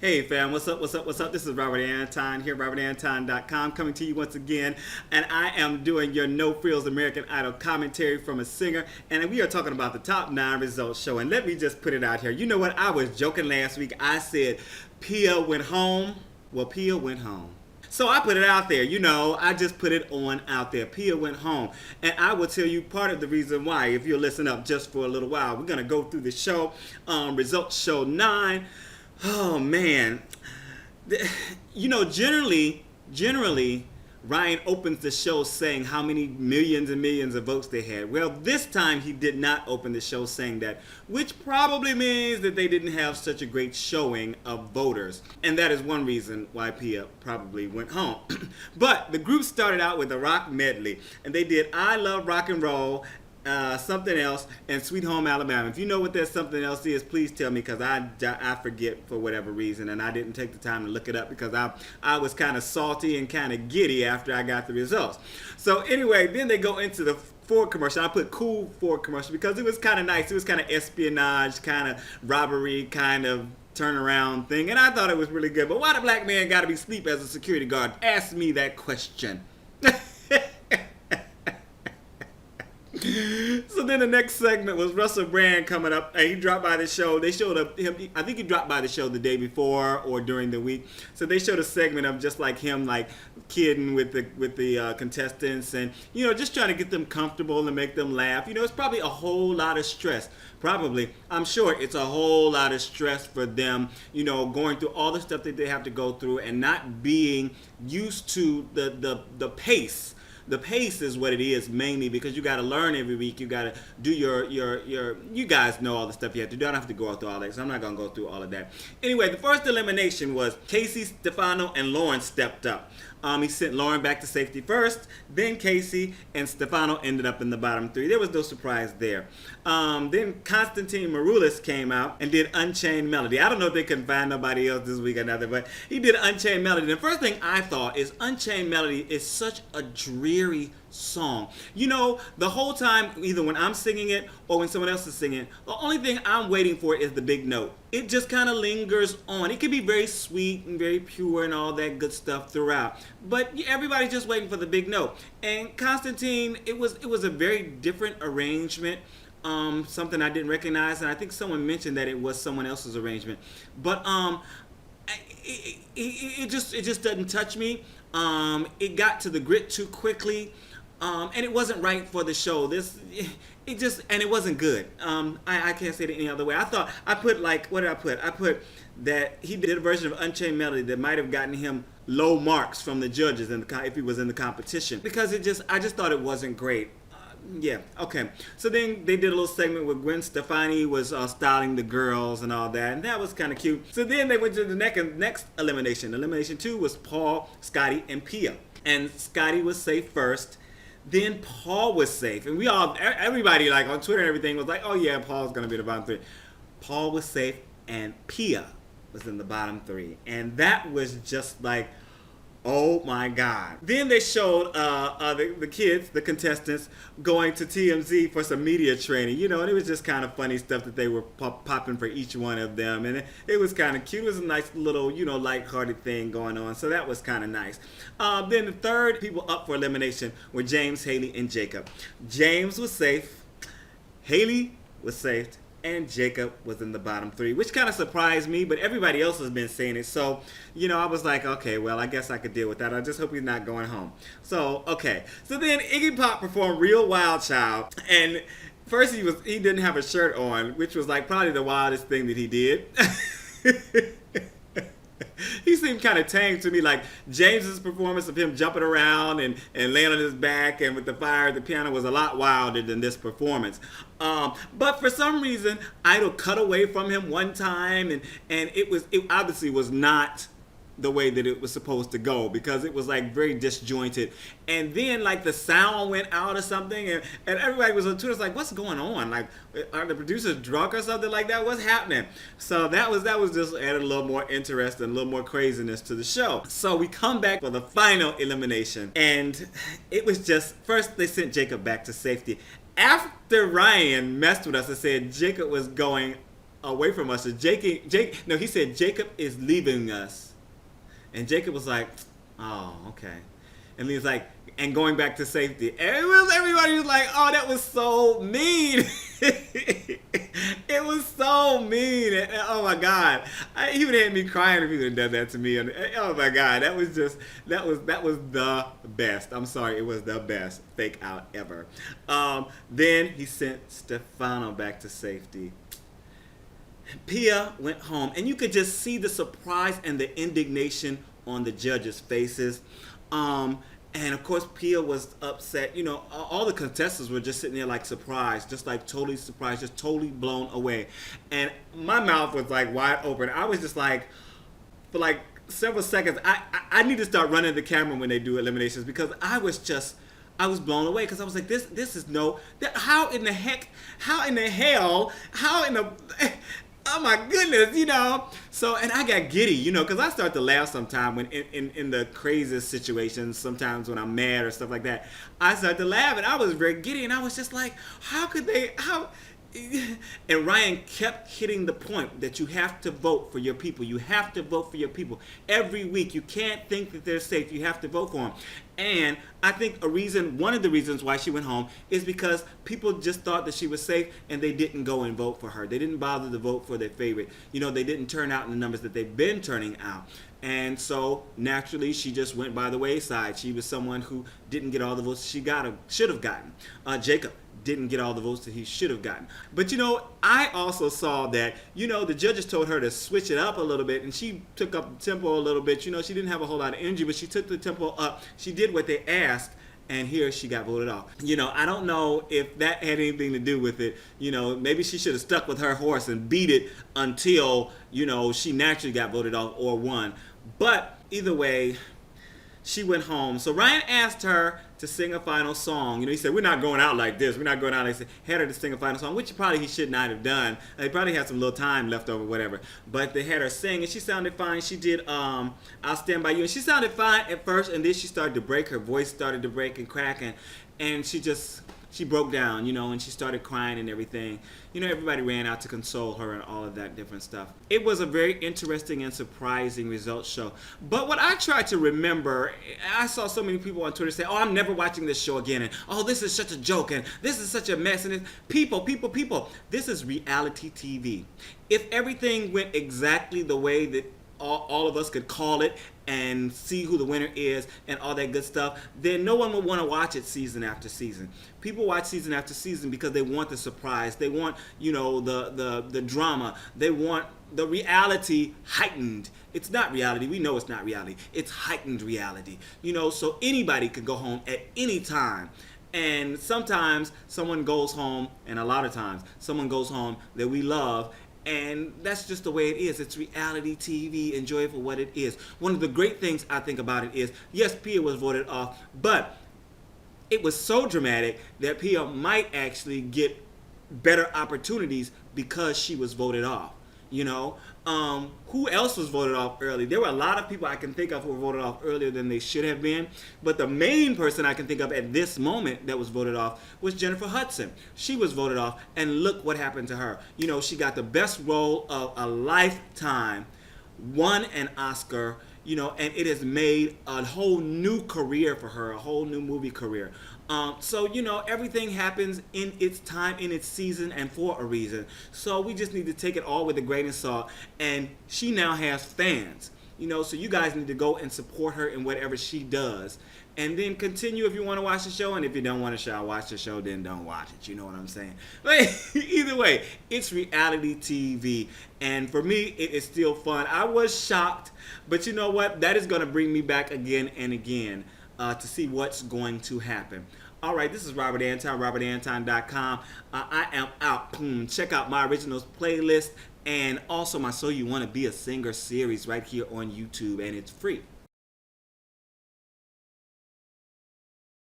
Hey fam, what's up, what's up, what's up? This is Robert Anton here, robertanton.com, coming to you once again. And I am doing your No Frills American Idol commentary from a singer. And we are talking about the top 9 results show. And let me just put it out here. You know what? I was joking last week. I said Pia went home. Well, Pia went home. So I put it out there, I just put it on out there. Pia went home. And I will tell you part of the reason why, if you'll listen up just for a little while. We're going to go through the show, results show 9. Oh man, generally, Ryan opens the show saying how many millions and millions of votes they had. Well, this time he did not open the show saying that, which probably means that they didn't have such a great showing of voters. And that is one reason why Pia probably went home. But the group started out with a rock medley, and they did I Love Rock and Roll, Something Else, and Sweet Home Alabama. If you know what that something else is, please tell me, because I forget for whatever reason, and I didn't take the time to look it up because I was kind of salty and kind of giddy after I got the results. So anyway, then they go into the Ford commercial. I put cool Ford commercial because it was kind of nice. It was kind of espionage, kind of robbery, kind of turnaround thing, and I thought it was really good. But why the black man got to be asleep as a security guard? Ask me that question. So then the next segment was Russell Brand coming up, and he dropped by the show. They showed up him. I think he dropped by the show the day before or during the week. So they showed a segment of just like him, like kidding with the contestants, and just trying to get them comfortable and make them laugh. It's probably a whole lot of stress. I'm sure it's a whole lot of stress for them. Going through all the stuff that they have to go through and not being used to the pace. The pace is what it is mainly because you got to learn every week. You got to do you guys know all the stuff you have to do. I don't have to go through all that, so I'm not going to go through all of that. Anyway, the first elimination was Casey, Stefano, and Lauren stepped up. He sent Lauren back to safety first, then Casey, and Stefano ended up in the bottom 3. There was no surprise there. Then Constantine Maroulis came out and did Unchained Melody. I don't know if they couldn't find nobody else this week or nothing, but he did Unchained Melody. The first thing I thought is Unchained Melody is such a dreary song. The whole time, either when I'm singing it or when someone else is singing it, the only thing I'm waiting for is the big note. It just kind of lingers on. It can be very sweet and very pure and all that good stuff throughout, but everybody's just waiting for the big note. And Constantine, it was a very different arrangement. Something I didn't recognize, and I think someone mentioned that it was someone else's arrangement. But it just doesn't touch me. It got to the grit too quickly. And it wasn't right for the show. And it wasn't good. I can't say it any other way. I put what did I put? I put that he did a version of Unchained Melody that might have gotten him low marks from the judges if he was in the competition, because I just thought it wasn't great. Yeah, okay. So then they did a little segment where Gwen Stefani was styling the girls and all that, and that was kind of cute. So then they went to the next elimination. Elimination 2 was Paul, Scotty, and Pia. And Scotty was safe first. Then Paul was safe, and everybody like on Twitter and everything was like, oh yeah, Paul's gonna be the bottom 3. Paul was safe, and Pia was in the bottom 3, and that was just like, oh my God. Then they showed the kids, the contestants, going to TMZ for some media training, and it was just kind of funny stuff that they were popping for each one of them, and it was kind of cute. It was a nice little, lighthearted thing going on, so that was kind of nice. Then the third people up for elimination were James, Haley, and Jacob. James was safe, Haley was safe, and Jacob was in the bottom 3, which kind of surprised me, but everybody else has been saying it. So, I was like, okay, well, I guess I could deal with that. I just hope he's not going home. So, okay. So then IggyPop performed Real Wild Child, and first he didn't have a shirt on, which was like probably the wildest thing that he did. He seemed kind of tame to me. Like James's performance of him jumping around and laying on his back and with the fire at the piano was a lot wilder than this performance. But for some reason, Idol cut away from him one time, and it obviously was not the way that it was supposed to go, because it was like very disjointed, and then like the sound went out or something, and everybody was on Twitter like, what's going on? Like, are the producers drunk or something like that? What's happening? So that was just added a little more interest and a little more craziness to the show. So we come back for the final elimination, and it was just, first they sent Jacob back to safety. After Ryan messed with us and said Jacob was going away from us. So no, he said Jacob is leaving us, and Jacob was like, oh, okay. And he was like, and going back to safety. And everybody was like, oh, that was so mean. It was so mean. And, oh my God. He would have had me crying if he would have done that to me. And, oh my God. That was the best. I'm sorry. It was the best fake out ever. Then he sent Stefano back to safety. Pia went home, and you could just see the surprise and the indignation on the judges' faces. And of course, Pia was upset. You know, all the contestants were just sitting there like surprised, just like totally surprised, just totally blown away. And my mouth was like wide open. I was just like, for like several seconds, I need to start running the camera when they do eliminations, because I was blown away, because I was like, this is how in the hell, oh my goodness, you know. So, and I got giddy, you know, because I start to laugh sometimes when in the craziest situations, sometimes when I'm mad or stuff like that. I start to laugh, and I was very giddy, and I was just like, and Ryan kept hitting the point that you have to vote for your people. You have to vote for your people. Every week, you can't think that they're safe. You have to vote for them. And I think one of the reasons why she went home is because people just thought that she was safe, and they didn't go and vote for her. They didn't bother to vote for their favorite. You know, they didn't turn out in the numbers that they've been turning out. And so naturally, she just went by the wayside. She was someone who didn't get all the votes she should have gotten. Jacob didn't get all the votes that he should have gotten. But you know, I also saw that, you know, the judges told her to switch it up a little bit, and she took up the tempo a little bit. You know, she didn't have a whole lot of energy, but she took the tempo up. She did what they asked, and here she got voted off. You know, I don't know if that had anything to do with it. You know, maybe she should have stuck with her horse and beat it until, you know, she naturally got voted off or won. But either way, she went home. So Ryan asked her to sing a final song. You know, he said, we're not going out like this. We're not going out like this. Had her to sing a final song, which probably he should not have done. They probably had some little time left over, whatever. But they had her sing, and she sounded fine. She did I'll Stand By You. And she sounded fine at first, and then she started to break. Her voice started to break and crack, and she broke down, you know, and she started crying and everything. You know, everybody ran out to console her and all of that different stuff. It was a very interesting and surprising results show. But what I tried to remember, I saw so many people on Twitter say, oh, I'm never watching this show again, and oh, this is such a joke, and this is such a mess, and people, this is reality TV. If everything went exactly the way that all of us could call it and see who the winner is and all that good stuff, then no one would want to watch it season after season. People watch season after season because they want the surprise. They want, you know, the drama. They want the reality heightened. It's not reality. We know it's not reality. It's heightened reality. You know, so anybody could go home at any time. And sometimes someone goes home, and a lot of times someone goes home that we love. And that's just the way it is. It's reality TV. Enjoy it for what it is. One of the great things I think about it is, yes, Pia was voted off, but it was so dramatic that Pia might actually get better opportunities because she was voted off. You know, who else was voted off early? There were a lot of people I can think of who were voted off earlier than they should have been. But the main person I can think of at this moment that was voted off was Jennifer Hudson. She was voted off, and look what happened to her. You know, she got the best role of a lifetime, won an Oscar, you know, and it has made a whole new career for her, a whole new movie career. So, you know, everything happens in its time, in its season, and for a reason. So we just need to take it all with a grain of salt. And she now has fans, you know, so you guys need to go and support her in whatever she does. And then continue if you want to watch the show. And if you don't want to watch the show, then don't watch it. You know what I'm saying? But either way, it's reality TV. And for me, it is still fun. I was shocked. But you know what? That is going to bring me back again and again to see what's going to happen. All right, this is Robert Anton, robertanton.com. I am out. Check out my originals playlist and also my So You Want to Be a Singer series right here on YouTube, and it's free.